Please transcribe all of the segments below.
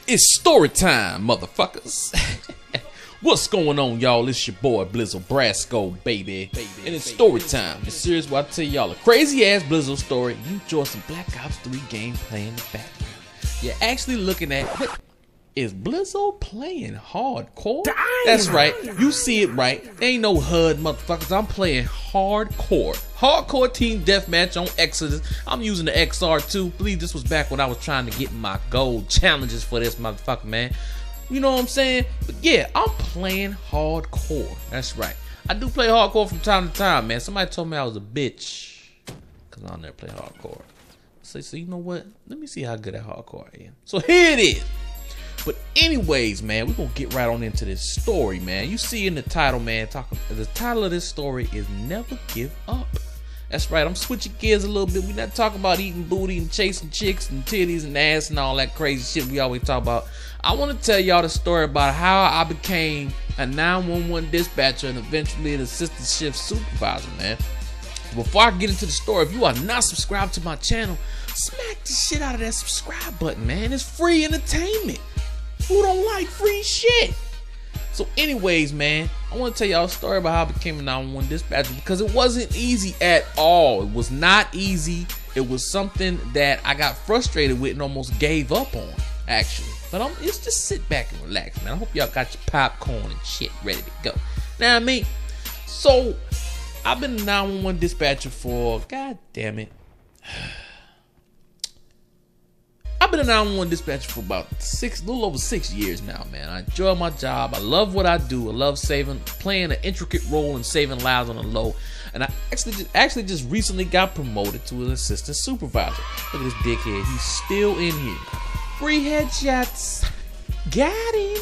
It's story time, motherfuckers. What's going on, y'all? It's your boy Blizzle Brasco, baby. And it's story time. The series where I tell y'all a crazy ass Blizzle story. You enjoy some Black Ops 3 gameplay in the background. You're actually looking at, is Blizzle playing hardcore? Damn. That's right. You see it right. Ain't no HUD, motherfuckers. I'm playing hardcore. Hardcore team deathmatch on Exodus. I'm using the XR2. I believe this was back when I was trying to get my gold challenges for this motherfucker, man. You know what I'm saying? But yeah, I'm playing hardcore. That's right. I do play hardcore from time to time, man. Somebody told me I was a bitch because I'll never play hardcore. So you know what? Let me see how good at hardcore I am. So here it is. But anyways, man, we're going to get right on into this story, man. You see in the title, man, the title of this story is Never Give Up. That's right, I'm switching gears a little bit. We're not talking about eating booty and chasing chicks and titties and ass and all that crazy shit we always talk about. I want to tell y'all the story about how I became a 911 dispatcher and eventually an assistant shift supervisor, man. Before I get into the story, if you are not subscribed to my channel, smack the shit out of that subscribe button, man. It's free entertainment. Who don't like free shit? So anyways, man, I want to tell y'all a story about how I became a 911 dispatcher because it wasn't easy at all. It was not easy. It was something that I got frustrated with and almost gave up on, actually. But it's just sit back and relax, man. I hope y'all got your popcorn and shit ready to go. Now, I mean, so I've been a 911 dispatcher for, god damn it, I've been a 911 dispatcher for about a little over 6 years now, man. I enjoy my job. I love what I do. I love playing an intricate role and saving lives on the low. And I actually just recently got promoted to an assistant supervisor. Look at this dickhead. He's still in here. Free headshots. Got him.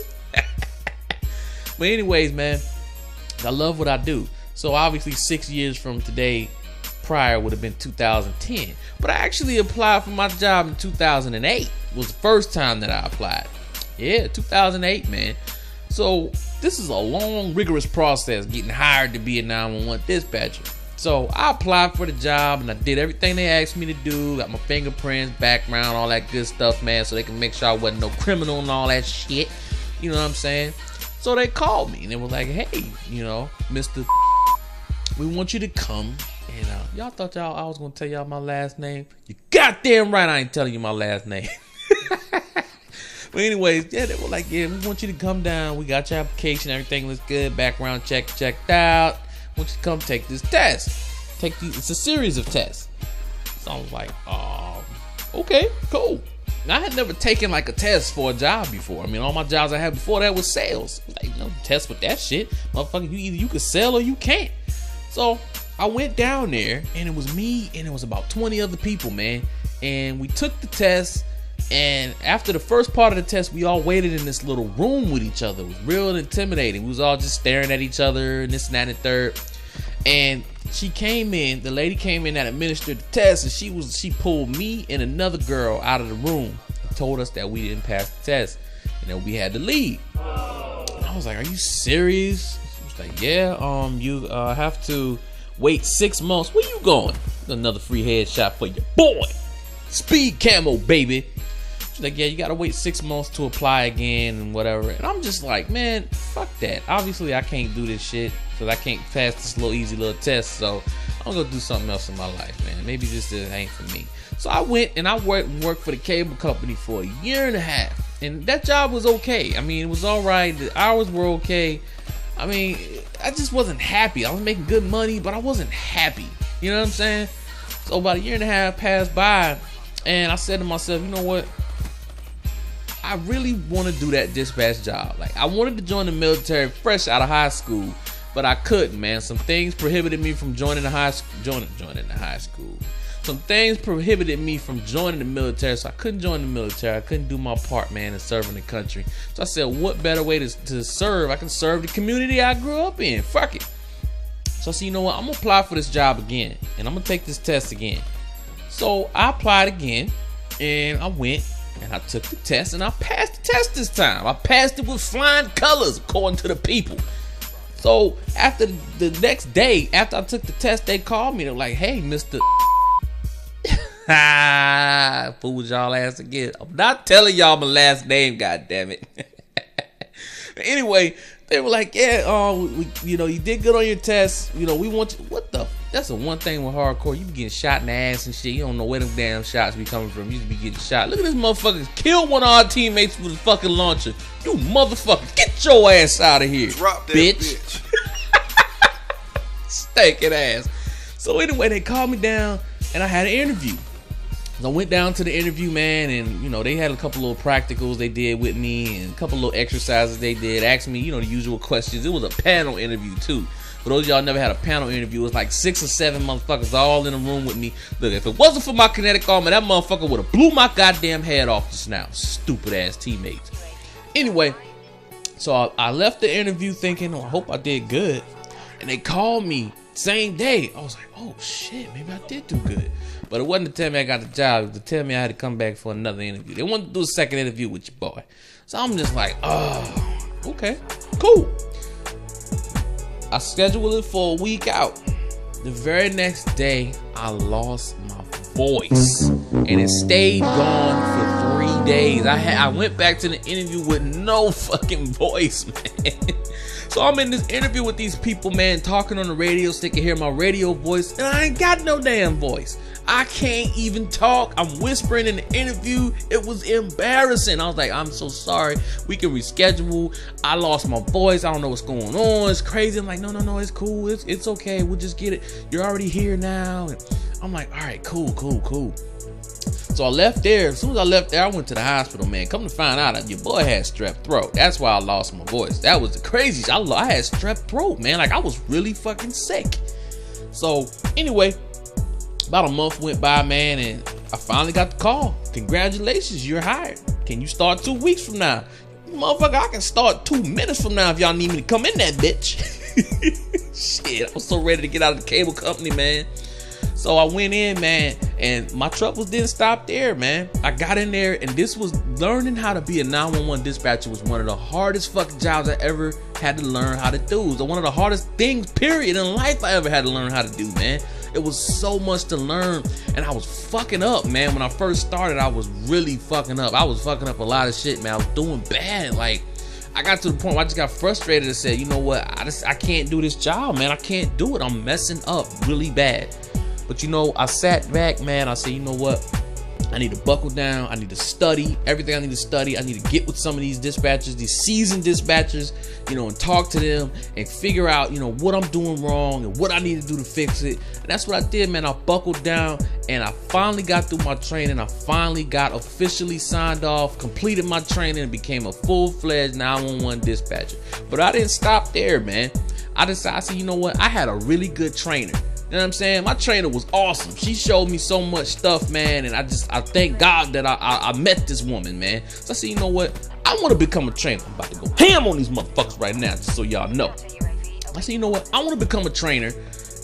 But anyways, man, I love what I do. So obviously 6 years from today, prior would have been 2010, but I actually applied for my job in 2008. It was the first time that I applied. Yeah, 2008, man. So this is a long, rigorous process getting hired to be a 911 dispatcher. So I applied for the job and I did everything they asked me to do. Got my fingerprints, background, all that good stuff, man, so they can make sure I wasn't no criminal and all that shit. You know what I'm saying? So they called me and they were like, hey, you know, Mr. we want you to come. And y'all thought I was gonna tell y'all my last name. You goddamn right I ain't telling you my last name. But anyways, yeah, they were like, yeah, we want you to come down. We got your application, everything looks good, background checked out. I want you to come take this test. It's a series of tests. So I was like, okay, cool. Now, I had never taken like a test for a job before. I mean, all my jobs I had before that was sales. Like, no test with that shit. Motherfucker, either you can sell or you can't. So I went down there and it was me and it was about 20 other people, man. And we took the test, and after the first part of the test, we all waited in this little room with each other. It was real intimidating. We was all just staring at each other and this and that and the third. And she came in, the lady came in that administered the test, and she pulled me and another girl out of the room and told us that we didn't pass the test and that we had to leave. And I was like, are you serious? She was like, yeah, you have to wait 6 months. Where you going? Another free headshot for your boy. Speed camo, baby. She's like, yeah, you gotta wait 6 months to apply again and whatever. And I'm just like, man, fuck that. Obviously, I can't do this shit because I can't pass this easy little test. So I'm gonna do something else in my life, man. Maybe this ain't for me. So I went and I worked for the cable company for a year and a half. And that job was okay. I mean, it was all right. The hours were okay. I mean, I just wasn't happy. I was making good money, but I wasn't happy. You know what I'm saying? So about a year and a half passed by, and I said to myself, you know what? I really want to do that dispatch job. Like, I wanted to join the military fresh out of high school, but I couldn't, man. Some things prohibited me from joining the high school. Some things prohibited me from joining the military, so I couldn't join the military. I couldn't do my part, man, in serving the country. So I said, what better way to serve? I can serve the community I grew up in. Fuck it. So I said, you know what? I'm going to apply for this job again, and I'm going to take this test again. So I applied again, and I went, and I took the test, and I passed the test this time. I passed it with flying colors, according to the people. So after the next day, after I took the test, they called me. They're like, hey, Mr. Ha! Fooled y'all ass again. I'm not telling y'all my last name, goddammit. Anyway, they were like, yeah, you know, you did good on your test. You know, we want you. What the? That's the one thing with hardcore. You be getting shot in the ass and shit. You don't know where them damn shots be coming from. You just be getting shot. Look at this motherfucker kill one of our teammates with a fucking launcher. You motherfucker, get your ass out of here. Drop that bitch. Stinking ass. So anyway, they called me down and I had an interview. I went down to the interview, man, and you know, they had a couple little practicals they did with me and a couple little exercises they did. Asked me, you know, the usual questions. It was a panel interview too. For those of y'all never had a panel interview, it was like 6 or 7 motherfuckers all in a room with me. Look, if it wasn't for my kinetic arm, that motherfucker would have blew my goddamn head off just now. Stupid ass teammates. Anyway, so I left the interview thinking, oh, I hope I did good. And they called me same day. I was like, oh shit, maybe I did do good. But it wasn't to tell me I got the job. It was to tell me I had to come back for another interview. They wanted to do a second interview with your boy. So I'm just like, oh, okay, cool. I scheduled it for a week out. The very next day, I lost my voice. And it stayed gone for 3 days. I went back to the interview with no fucking voice, man. So I'm in this interview with these people, man, talking on the radio so they can hear my radio voice. And I ain't got no damn voice. I can't even talk. I'm whispering in the interview. It was embarrassing. I was like, I'm so sorry. We can reschedule. I lost my voice. I don't know what's going on. It's crazy. I'm like, no, it's cool. It's okay. We'll just get it. You're already here now. And I'm like, all right, cool. So I left there. As soon as I left there, I went to the hospital, man. Come to find out that your boy had strep throat. That's why I lost my voice. That was the craziest. I had strep throat, man. Like, I was really fucking sick. So anyway, about a month went by, man, and I finally got the call. Congratulations, you're hired. Can you start 2 weeks from now? Motherfucker, I can start 2 minutes from now if y'all need me to come in that bitch. Shit, I was so ready to get out of the cable company, man. So I went in, man, and my troubles didn't stop there, man. I got in there, and this was learning how to be a 911 dispatcher was one of the hardest fucking jobs I ever had to learn how to do. It was one of the hardest things, period, in life I ever had to learn how to do, man. It was so much to learn, and I was fucking up, man. When I first started, I was really fucking up. I was fucking up a lot of shit, man. I was doing bad. Like, I got to the point where I just got frustrated and said, you know what? I can't do this job, man. I can't do it. I'm messing up really bad. But you know, I sat back, man. I said, you know what? I need to buckle down. I need to study everything I need to study. I need to get with some of these dispatchers, these seasoned dispatchers, you know, and talk to them and figure out, you know, what I'm doing wrong and what I need to do to fix it. And that's what I did, man. I buckled down and I finally got through my training. I finally got officially signed off, completed my training, and became a full-fledged 911 dispatcher. But I didn't stop there, man. I decided, I said, you know what? I had a really good trainer. You know what I'm saying? My trainer was awesome. She showed me so much stuff, man. And I thank God that I met this woman, man. So I said, you know what? I want to become a trainer. I'm about to go ham on these motherfuckers right now, just so y'all know. I said, you know what? I want to become a trainer,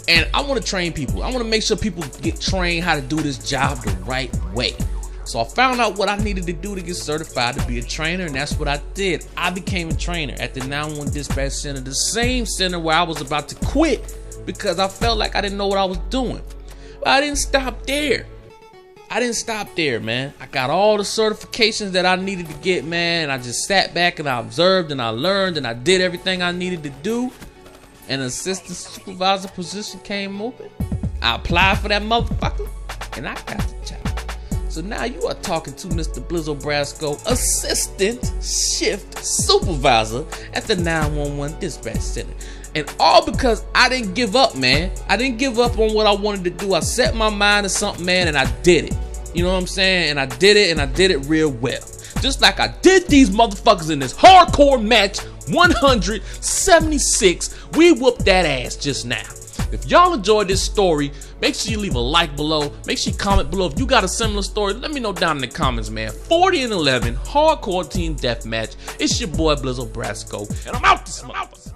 and I want to train people. I want to make sure people get trained how to do this job the right way. So I found out what I needed to do to get certified to be a trainer, and that's what I did. I became a trainer at the 911 Dispatch Center, the same center where I was about to quit because I felt like I didn't know what I was doing. But I didn't stop there. Man. I got all the certifications that I needed to get, man. And I just sat back and I observed and I learned and I did everything I needed to do. And an assistant supervisor position came open. I applied for that motherfucker and I got the job. So now you are talking to Mr. Blizzo Brasco, assistant shift supervisor at the 911 Dispatch Center. And all because I didn't give up, man. I didn't give up on what I wanted to do. I set my mind to something, man, and I did it. You know what I'm saying? And I did it, and I did it real well. Just like I did these motherfuckers in this hardcore match 176. We whooped that ass just now. If y'all enjoyed this story, make sure you leave a like below. Make sure you comment below. If you got a similar story, let me know down in the comments, man. 40-11, hardcore team deathmatch. It's your boy Blizzo Brasco, and I'm out this motherfucker.